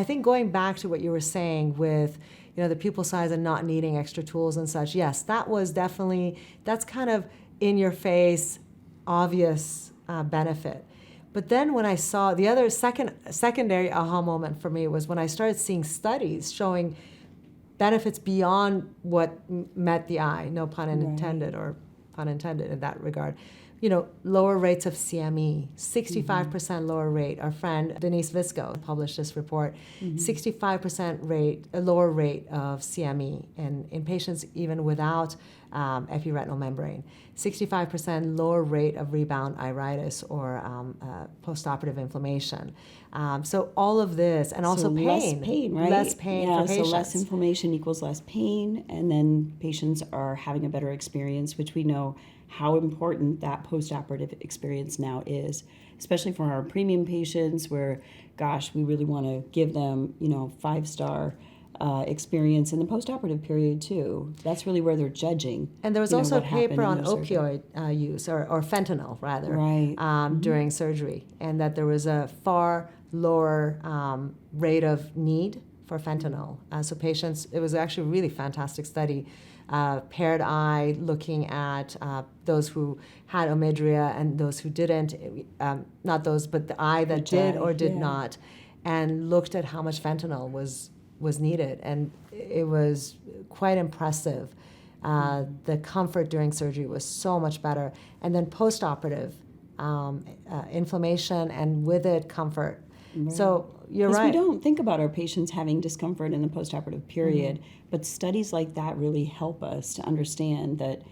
I think going back to what you were saying with, the pupil size and not needing extra tools and such, yes, that's kind of in your face, obvious benefit. But then when I saw the other secondary aha moment for me was when I started seeing studies showing benefits beyond what met the eye, no pun intended or pun intended in that regard. Lower rates of CME, 65% lower rate. Our friend Denise Visco published this report, 65% lower rate of CME in patients even without epiretinal membrane, 65% lower rate of rebound iritis or postoperative inflammation. So all of this, and also pain. Less pain, right? Less pain for patients. So less inflammation equals less pain, and then patients are having a better experience, which we know how important that postoperative experience now is, especially for our premium patients where, gosh, we really want to give them, 5-star experience in the postoperative period too. That's really where they're judging. And there was also a paper on opioid use, or fentanyl rather, during surgery, and that there was a far lower rate of need for fentanyl. So patients, it was actually a really fantastic study, paired eye, looking at those who had OMIDRIA and those who didn't, not those, but the eye that did or did not, and looked at how much fentanyl was needed. And it was quite impressive. The comfort during surgery was so much better. And then postoperative inflammation and with it comfort. Right. So you're right. We don't think about our patients having discomfort in the postoperative period, but studies like that really help us to understand that,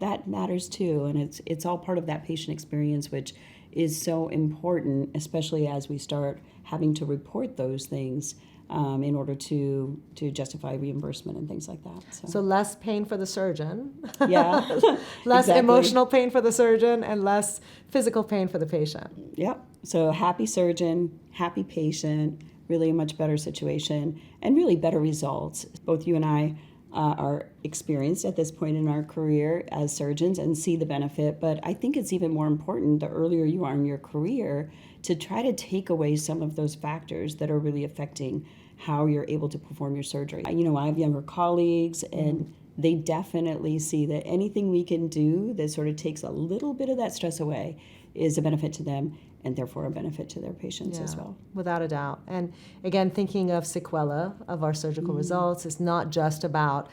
that matters too. And it's all part of that patient experience, which is so important, especially as we start having to report those things in order to justify reimbursement and things like that. So less pain for the surgeon. Yeah. Less emotional pain for the surgeon and less physical pain for the patient. Yep. So happy surgeon, happy patient, really a much better situation and really better results. Both you and I are experienced at this point in our career as surgeons and see the benefit, but I think it's even more important the earlier you are in your career to try to take away some of those factors that are really affecting how you're able to perform your surgery. I have younger colleagues and they definitely see that anything we can do that sort of takes a little bit of that stress away is a benefit to them and therefore a benefit to their patients as well. Without a doubt. And again, thinking of sequela of our surgical results is not just about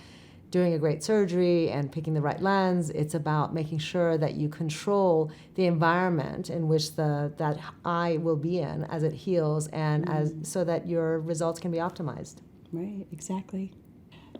doing a great surgery and picking the right lens. It's about making sure that you control the environment in which that eye will be in as it heals and so that your results can be optimized. Right, exactly.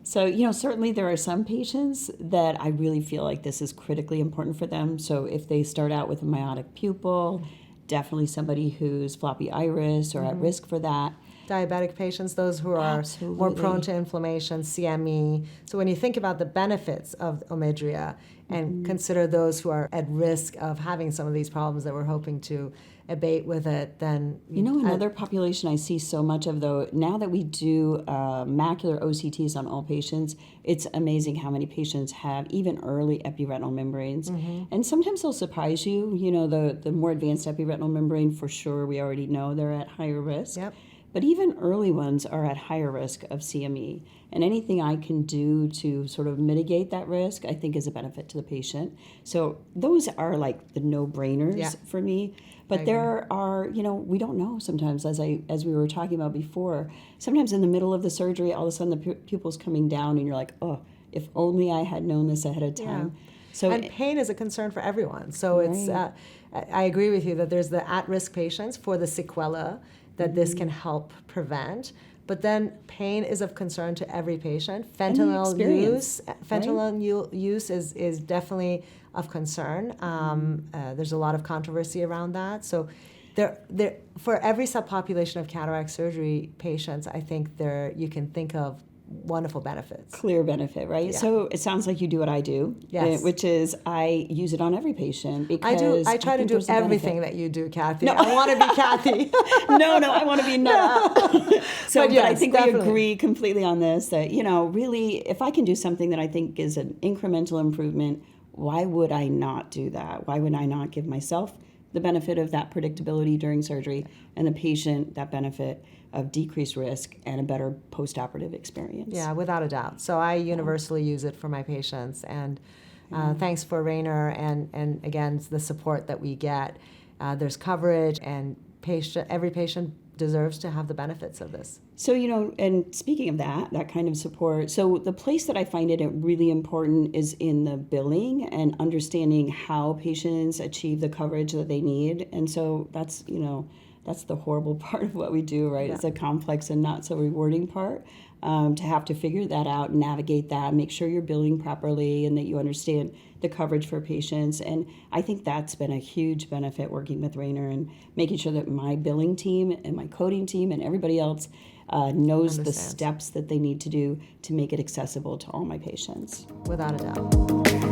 So, certainly there are some patients that I really feel like this is critically important for them. So if they start out with a myotic pupil, definitely somebody who's floppy iris or at risk for that. Diabetic patients, those who are more prone to inflammation, CME. So when you think about the benefits of OMIDRIA and consider those who are at risk of having some of these problems that we're hoping to abate with it, then... another population I see so much of, though, now that we do macular OCTs on all patients, it's amazing how many patients have even early epiretinal membranes. And sometimes they'll surprise you. The more advanced epiretinal membrane, for sure, we already know they're at higher risk. Yep. But even early ones are at higher risk of CME. And anything I can do to sort of mitigate that risk, I think is a benefit to the patient. So those are like the no-brainers for me. But there are, we don't know sometimes, as we were talking about before, sometimes in the middle of the surgery, all of a sudden the pupil's coming down and you're like, oh, if only I had known this ahead of time. Yeah. So pain is a concern for everyone. So it's, I agree with you that there's the at-risk patients for the sequela that this can help prevent. But then pain is of concern to every patient. Fentanyl use is definitely of concern. There's a lot of controversy around that. So there for every subpopulation of cataract surgery patients, I think you can think of wonderful benefits. Clear benefit, right? Yeah. So it sounds like you do what I do, which is I use it on every patient because I try to do everything that you do, Kathy. No. I want to be Kathy. No, I want to be Netta. But I think definitely. We agree completely on this that, really, if I can do something that I think is an incremental improvement, why would I not do that? Why would I not give myself the benefit of that predictability during surgery, and the patient that benefit of decreased risk and a better postoperative experience. Yeah, without a doubt. So I universally use it for my patients, and thanks for Rayner and again the support that we get. There's coverage, and every patient deserves to have the benefits of this. So, and speaking of that kind of support, so the place that I find it really important is in the billing and understanding how patients achieve the coverage that they need. And so that's the horrible part of what we do, right? Yeah. It's a complex and not so rewarding part. To have to figure that out, navigate that, make sure you're billing properly and that you understand the coverage for patients. And I think that's been a huge benefit working with Rayner and making sure that my billing team and my coding team and everybody else knows the steps that they need to do to make it accessible to all my patients. Without a doubt.